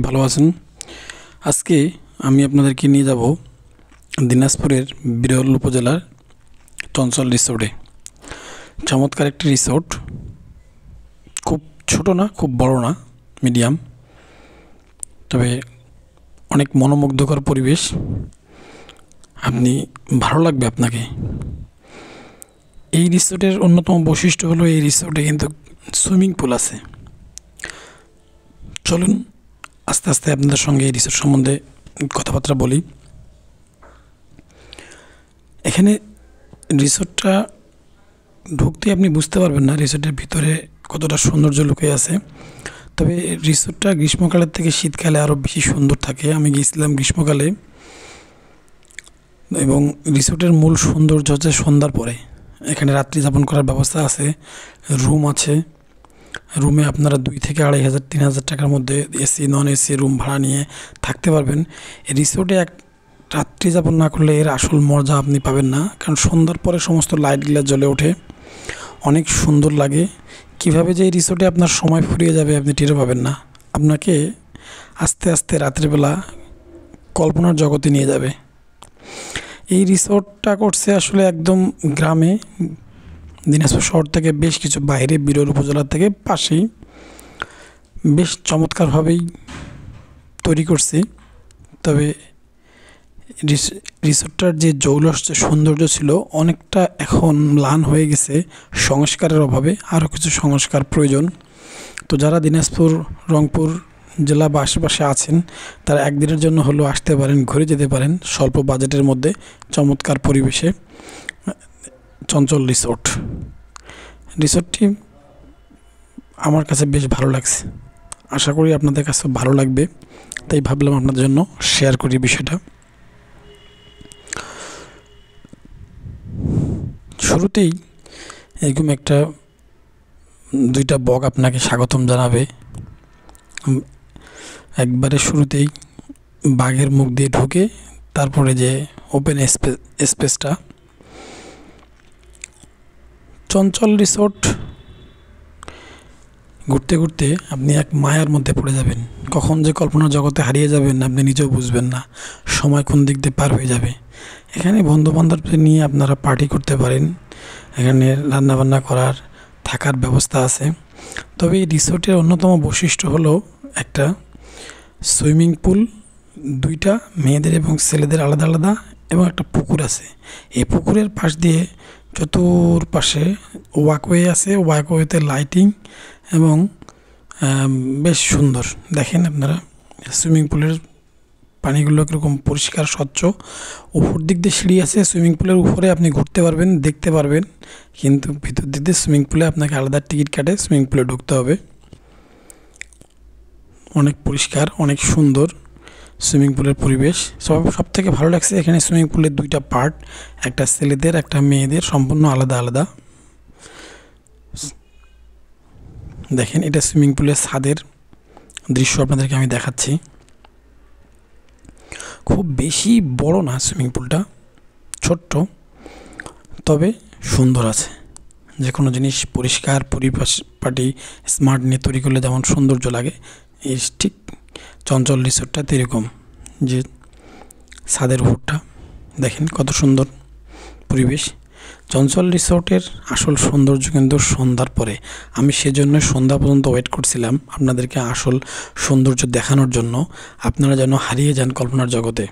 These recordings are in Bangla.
ভালো আছেন। আজকে আমি আপনাদেরকে নিয়ে যাব দিনাজপুরের বিরল উপজেলার চঞ্চল রিসোর্টে। চমৎকার একটি রিসোর্ট, খুব ছোট না, খুব বড় না, মিডিয়াম, তবে অনেক মনোমুগ্ধকর পরিবেশ। আপনি ভালো লাগবে আপনাকে। এই রিসোর্টের অন্যতম বৈশিষ্ট্য হলো এই রিসোর্টে কিন্তু সুইমিং পুল আছে। চলুন আস্তে আস্তে আপনাদের সঙ্গে এই রিসোর্ট সম্বন্ধে কথাবার্তা বলি। এখানে রিসোর্টটা ঢুকতে আপনি বুঝতে পারবেন না রিসোর্টের ভিতরে কতটা সৌন্দর্য লুকিয়ে আছে। তবে রিসোর্টটা গ্রীষ্মকালের থেকে শীতকালে আরও বেশি সুন্দর থাকে। আমি গিয়েছিলাম গ্রীষ্মকালে, এবং রিসোর্টের মূল সৌন্দর্য হচ্ছে সন্ধ্যার পরে। এখানে রাত্রি যাপন করার ব্যবস্থা আছে, রুম আছে। রুমে আপনারা 2,000 থেকে 2,500 3,000 টাকার মধ্যে এসি নন এসি রুম ভাড়া নিয়ে থাকতে পারবেন। এই রিসোর্টে এক রাত্রি যাপন না করলে এর আসল মজা আপনি পাবেন না, কারণ সন্ধ্যার পরে সমস্ত লাইটগুলো জ্বলে ওঠে, অনেক সুন্দর লাগে। কিভাবে যে এই রিসোর্টে আপনার সময় ফুরিয়ে যাবে আপনি টেরও পাবেন না। আপনাকে আস্তে আস্তে রাত্রিবেলা কল্পনার জগতে নিয়ে যাবে। এই রিসোর্টটা করছে আসলে একদম গ্রামে, দিনাজপুর শহর থেকে বেশ কিছু বাইরে, বিরল উপজেলা থেকে পাশেই, বেশ চমৎকারভাবেই তৈরি করছে। তবে রিসোর্টটার যে সৌন্দর্য ছিল অনেকটা এখন ম্লান হয়ে গেছে সংস্কারের অভাবে। আরও কিছু সংস্কার প্রয়োজন। তো যারা দিনাজপুর, রংপুর জেলা বা আশেপাশে আছেন তারা একদিনের জন্য হলেও আসতে পারেন, ঘুরে যেতে পারেন স্বল্প বাজেটের মধ্যে চমৎকার পরিবেশে। চঞ্চল রিসোর্টটি আমার কাছে বেশ ভালো লাগছে, আশা করি আপনাদের কাছে ভালো লাগবে, তাই ভাবলাম আপনাদের জন্য শেয়ার করি বিষয়টা। শুরুতেই এরকম একটা 2টা বক আপনাকে স্বাগতম জানাবে। একবারে শুরুতেই বাঘের মুখ দিয়ে ঢুকে তারপরে যে ওপেন স্পেসটা। চঞ্চল রিসোর্ট ঘুরতে ঘুরতে আপনি এক মায়ার মধ্যে পড়ে যাবেন। কখন যে কল্পনার জগতে হারিয়ে যাবেন আপনি নিজেও বুঝবেন না, সময় কোন দিক দিয়ে পার হয়ে যাবে। এখানে বন্ধুবান্ধবদের নিয়ে আপনারা পার্টি করতে পারেন, এখানে রান্নাবান্না করার, থাকার ব্যবস্থা আছে। তবে এই রিসোর্টের অন্যতম বৈশিষ্ট্য হলো একটা সুইমিং পুল, 2টা মেয়েদের এবং ছেলেদের আলাদা আলাদা, এবং একটা পুকুর আছে। এই পুকুরের পাশ দিয়ে চতুর্পাশে ওয়াকওয়ে আছে, ওয়াকওয়েতে লাইটিং এবং বেশ সুন্দর। দেখেন আপনারা সুইমিং পুলের পানিগুলো কীরকম পরিষ্কার স্বচ্ছ। উপর দিক দিয়ে সিঁড়ি আছে, সুইমিং পুলের উপরে আপনি ঘুরতে পারবেন, দেখতে পারবেন, কিন্তু ভিতর দিক দিয়ে সুইমিং পুলে আপনাকে আলাদা টিকিট কাটে সুইমিং পুলে ঢুকতে হবে। অনেক পরিষ্কার, অনেক সুন্দর সুইমিং পুলের পরিবেশ। সব থেকে ভালো লাগছে এখানে সুইমিং পুলের 2টা পার্ট, একটা ছেলেদের একটা মেয়েদের, সম্পূর্ণ আলাদা আলাদা। দেখেন এটা সুইমিং পুলের ছাদের দৃশ্য আপনাদেরকে আমি দেখাচ্ছি। খুব বেশি বড় না সুইমিং পুলটা, ছোট্ট, তবে সুন্দর আছে। যে কোনো জিনিস পরিষ্কার পরিপাটি স্মার্ট নিয়ে তৈরি করলে যেমন সৌন্দর্য লাগে, এই ঠিক চঞ্চল রিসোর্টটা এরকম। যে ছাদের উপরটা দেখেন কত সুন্দর পরিবেশ। চঞ্চল রিসোর্টের আসল সৌন্দর্য কিন্তু সন্ধ্যার পরে। আমি সেজন্য সন্ধ্যা পর্যন্ত ওয়েট করছিলাম আপনাদেরকে আসল সৌন্দর্য দেখানোর জন্য, আপনারা যেন হারিয়ে যান কল্পনার জগতে।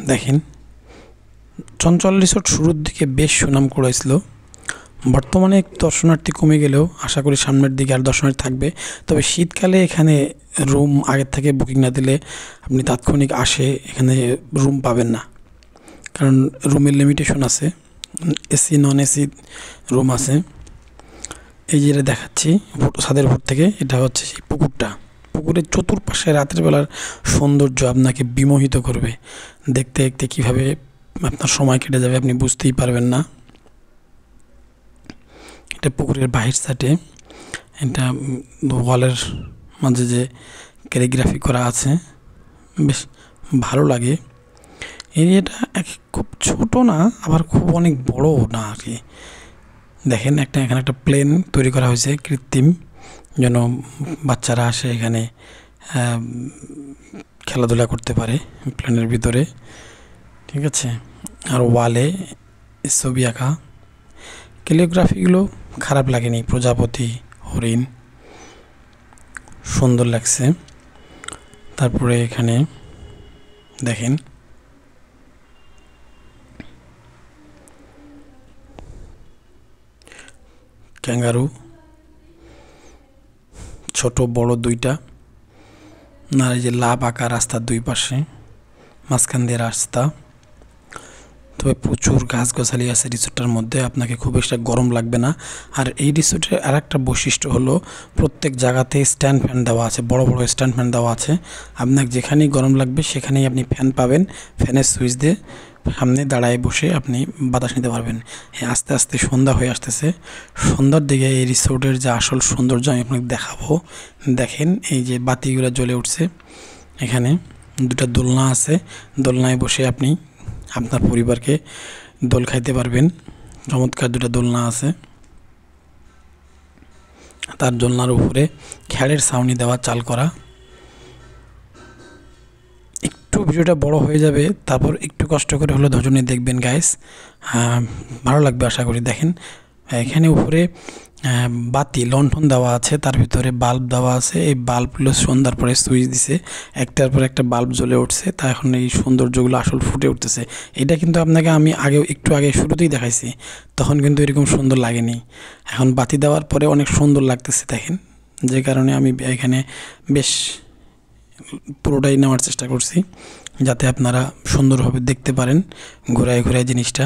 দেখেন চঞ্চল রিসোর্ট শুরুর দিকে বেশ সুনাম কুড়াইছিল। বর্তমানে দর্শনার্থী কমে গেলেও আশা করি সামনের দিকে আর দর্শনার্থী থাকবে। তবে শীতকালে এখানে রুম আগের থেকে বুকিং না দিলে আপনি তাৎক্ষণিক এখানে রুম পাবেন না, কারণ রুমের লিমিটেশন আছে, এসি নন এসি রুম আছে। এই যে এটা দেখাচ্ছি ছাদের উপর থেকে, এটা হচ্ছে সেই পুকুরটা। পুকুরের চতুর্পাশে রাত্রিবেলার সৌন্দর্য আপনাকে বিমোহিত করবে। দেখতে দেখতে কীভাবে আপনার সময় কেটে যাবে আপনি বুঝতেই পারবেন না। এটা পুকুরের বাহির সাইডে, এটা ওয়ালের মাঝে যে ক্যালিগ্রাফি করা আছে, বেশ ভালো লাগে। এরিয়াটা খুব ছোট না, আবার খুব অনেক বড়ও না আর কি। দেখেন এখানে একটা প্লেন তৈরি করা হয়েছে কৃত্রিম, যেন বাচ্চারা আসে এখানে খেলাধুলা করতে পারে প্লেনের ভিতরে। ঠিক আছে, আর ওয়ালে ছবি আঁকা, ক্যালিগ্রাফিগুলো খারাপ লাগেনি, প্রজাপতি, হরিণ, সুন্দর লাগছে। তারপরে এখানে দেখেন ক্যাঙ্গারু, ছোট বড় দুইটা, আর এই যে লাভ আঁকা রাস্তার দুই পাশে, মাঝখান দিয়ে রাস্তা। তবে প্রচুর গাছগাছালি আছে রিসোর্টটার মধ্যে, আপনাকে খুব একটা গরম লাগবে না। আর এই রিসোর্টের আর একটা বৈশিষ্ট্য হলো প্রত্যেক জায়গাতে স্ট্যান্ড ফ্যান দেওয়া আছে, বড় বড় স্ট্যান্ড ফ্যান দেওয়া আছে। আপনাকে যেখানেই গরম লাগবে সেখানেই আপনি ফ্যান পাবেন, ফ্যানের সুইচ দিয়ে সামনে দাঁড়ায় বসে আপনি বাতাস নিতে পারবেন। আস্তে আস্তে সন্ধ্যা হয়ে আসতেছে, সন্ধ্যার দিকে এই রিসোর্টের যে আসল সৌন্দর্য আমি আপনাকে দেখাবো। দেখেন এই যে বাতিগুলো জ্বলে উঠছে, এখানে দুটা দোলনা আছে, দোলনায় বসে আপনি আপনার পরিবারকে দোল খাইতে পারবেন। চমৎকার দুটা দোলনা আছে, তার দোলনার উপরে খ্যাড়ের ছাউনি দেওয়া, চাল করা। একটু ভিডিওটা বড় হয়ে যাবে, তারপর একটু কষ্ট করে হলো ধৈর্য নিয়ে দেখবেন গাইস, ভালো লাগবে আশা করি। দেখেন এখানে উপরে বাতি লণ্ঠন দেওয়া আছে, তার ভিতরে বাল্ব দেওয়া আছে। এই বাল্বগুলো সন্ধ্যার পরে সুইচ দিছে, একটার পর একটা বাল্ব জ্বলে উঠছে, তা এখন এই সৌন্দর্যগুলো আসল ফুটে উঠতেছে। এটা কিন্তু আপনাকে আমি একটু আগে শুরুতেই দেখাইছি, তখন কিন্তু এরকম সুন্দর লাগেনি। এখন বাতি দেওয়ার পরে অনেক সুন্দর লাগতেছে দেখেন, যে কারণে আমি এখানে বেশ পুরোটাই নেওয়ার চেষ্টা করছি, যাতে আপনারা সুন্দরভাবে দেখতে পারেন ঘোরায় ঘোরায় জিনিসটা।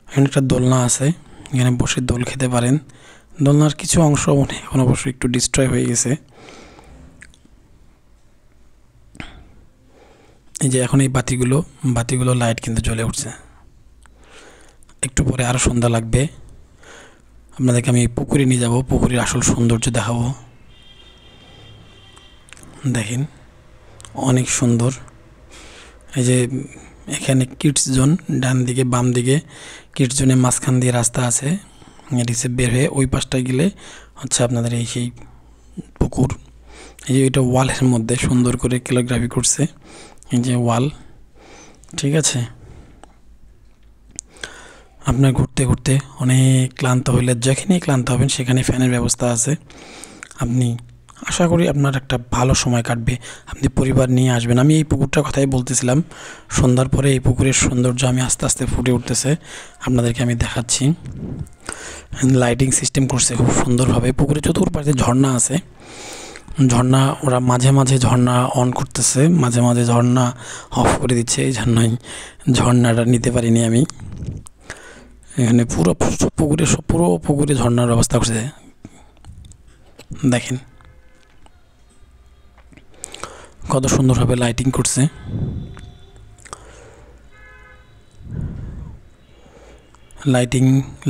এখানে একটা দোলনা আছে, এখানে বসে দোল খেতে পারেন। দোলনার কিছু অংশ এখন অবশ্যই একটু ডিস্ট্রয় হয়ে গেছে। এই যে এখন এই বাতিগুলো লাইট কিন্তু জ্বলে উঠছে, একটু পরে আরও সন্ধ্যা লাগবে। আপনাদেরকে আমি পুকুরে নিয়ে যাব, পুকুরের আসল সৌন্দর্য দেখাবো। দেখেন অনেক সুন্দর। এই যে এখানে কিডস জোন, ডান দিকে বাম দিকে কিডস জোনের মাঝখান দিয়ে রাস্তা আছে, এটিতে বের হয়ে ওই পাশটায় গেলে হচ্ছে আপনাদের এই সেই পুকুর। এই যে এটা ওয়ালের মধ্যে সুন্দর করে ক্যালিগ্রাফি করছে, এই যে ওয়াল। ঠিক আছে, আপনার ঘুরতে ঘুরতে অনেক ক্লান্ত হইলে, যেখানেই ক্লান্ত হবেন সেখানে ফ্যানের ব্যবস্থা আছে। আপনি আশা করি আপনার একটা ভালো সময় কাটবে, আপনি পরিবার নিয়ে আসবেন। আমি এই পুকুরটার কথাই বলতেছিলাম, সন্ধ্যার পরে এই পুকুরের সৌন্দর্য আমি আস্তে আস্তে ফুটে উঠতেছে, আপনাদেরকে আমি দেখাচ্ছি। লাইটিং সিস্টেম করছে খুব সুন্দরভাবে, পুকুরে চতুর্পাশে ঝর্ণা আছে, ঝর্ণা ওরা মাঝে মাঝে ঝর্ণা অন করতেছে, মাঝে মাঝে ঝর্ণা অফ করে দিচ্ছে, এই জন্যই ঝর্ণাটা নিতে পারিনি আমি। এখানে পুরো পুকুরে ঝর্ণার ব্যবস্থা করছে, দেখেন কত সুন্দরভাবে লাইটিং করছে।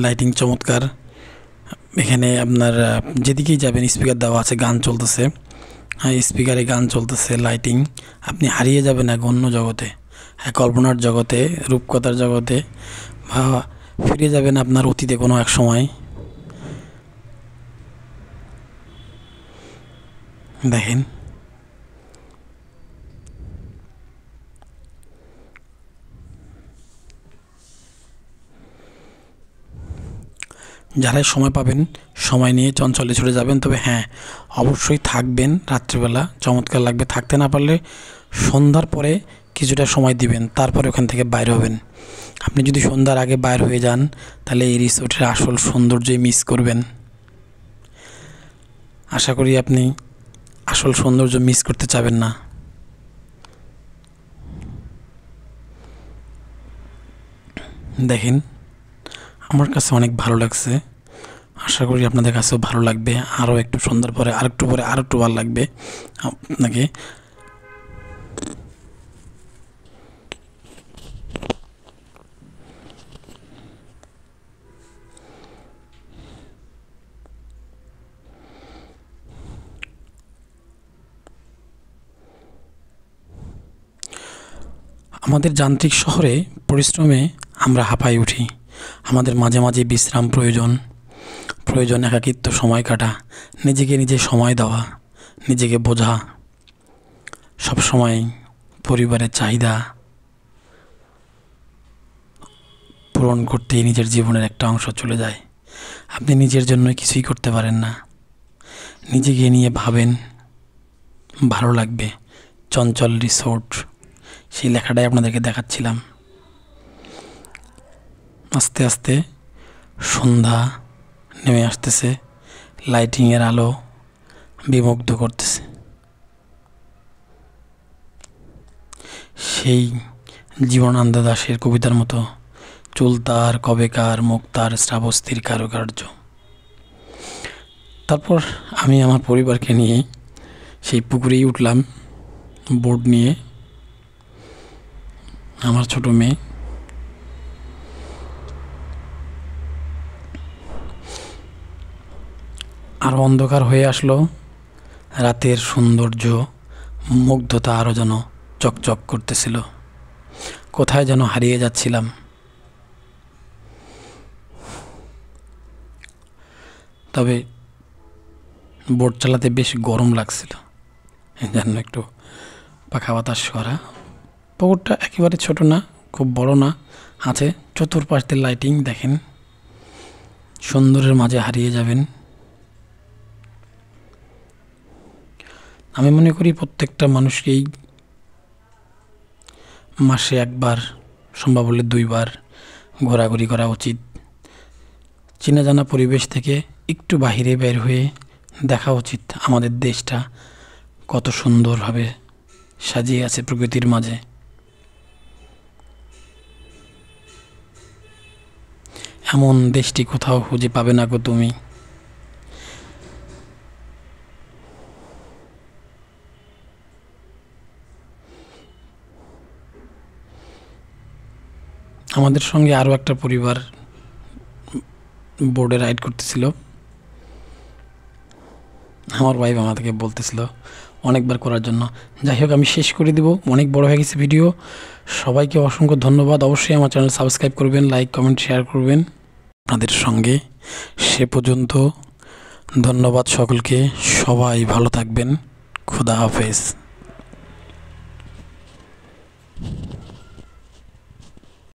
লাইটিং চমৎকার। এখানে আপনার যেদিকেই যাবেন স্পিকার দেওয়া আছে, গান চলতেছে, স্পিকারে গান চলতেছে, লাইটিং। আপনি হারিয়ে যাবেন এক অন্য জগতে, কল্পনার জগতে, রূপকথার জগতে, বা ফিরে যাবেন আপনার অতীতে কোনো এক সময়। দেখেন যারাই সময় পাবেন সময় নিয়ে চঞ্চলে ছুটে যাবেন। তবে হ্যাঁ, অবশ্যই থাকবেন রাত্রিবেলা, চমৎকার লাগবে। থাকতে না পারলে সন্ধ্যার পরে কিছুটা সময় দিবেন, তারপরে ওখান থেকে বাইর হবেন। আপনি যদি সন্ধ্যার আগে বাইর হয়ে যান তাহলে এই রিসোর্টের আসল সৌন্দর্যই মিস করবেন। আশা করি আপনি আসল সৌন্দর্য মিস করতে চাবেন না। দেখেন আমার কাছে অনেক ভালো লাগছে, আশা করি আপনাদের কাছেও ভালো লাগবে। আরও একটু সন্ধ্যার পরে আরেকটু ভালো লাগবে আপনাকে। আমাদের যান্ত্রিক শহরে পরিশ্রমে আমরা হাঁপাই উঠি, আমাদের মাঝে মাঝে বিশ্রাম প্রয়োজন একাকিত্ব সময় কাটা, নিজেকে নিজে সময় দেওয়া, নিজেকে বোঝা। সবসময় পরিবারের চাহিদা পূরণ করতেই নিজের জীবনের একটা অংশ চলে যায়। আপনি নিজের জন্য কিছুই করতে পারেন না। নিজেকে নিয়ে ভাবেন, ভালো লাগবে। চঞ্চল রিসোর্ট, সেই লেখাটাই আপনাদেরকে দেখাচ্ছিলাম। আস্তে আস্তে সন্ধ্যা নেমে আসতেছে, লাইটিংয়ের আলো বিমুগ্ধ করতেছে। সেই জীবনানন্দ দাশের কবিতার মতো, চুল তার কবেকার, মুখ তার শ্রাবস্তির কারুকার্য। তারপর আমি আমার পরিবারকে নিয়ে সেই পুকুরেই উঠলাম, বোট নিয়ে। আমার ছোট মেয়ে, আরও অন্ধকার হয়ে আসলো। রাতের সৌন্দর্য, মুগ্ধতা আরও যেন চকচক করতেছিল। কোথায় যেন হারিয়ে যাচ্ছিলাম। তবে বোট চালাতে বেশ গরম লাগছিল, এই জন্য একটু পাখা বাতাস করা। পুকুরটা একেবারে ছোট না, খুব বড় না, আছে চতুর্পাশ দিয়ে লাইটিং। দেখেন, সুন্দরের মাঝে হারিয়ে যাবেন। আমি মনে করি প্রত্যেকটা মানুষকেই মাসে একবার, সম্ভব হলে 2 বার ঘোরাঘুরি করা উচিত। চেনা জানা পরিবেশ থেকে একটু বাহিরে বের হয়ে দেখা উচিত আমাদের দেশটা কত সুন্দরভাবে সাজিয়ে আছে প্রকৃতির মাঝে। এমন দেশটি কোথাও খুঁজে পাবে না গো তুমি। আমাদের সঙ্গে আরও একটা পরিবার বোর্ডে রাইড করতেছিল। আমার ওয়াইফ আমাদেরকে বলতেছিল অনেকবার করার জন্য। যাই হোক, আমি শেষ করে দিব, অনেক বড় হয়ে গেছে ভিডিও। সবাইকে অসংখ্য ধন্যবাদ। অবশ্যই আমার চ্যানেল সাবস্ক্রাইব করবেন, লাইক কমেন্ট শেয়ার করবেন আপনাদের সঙ্গে। সে পর্যন্ত ধন্যবাদ সকলকে। সবাই ভালো থাকবেন। খোদা হাফেজ।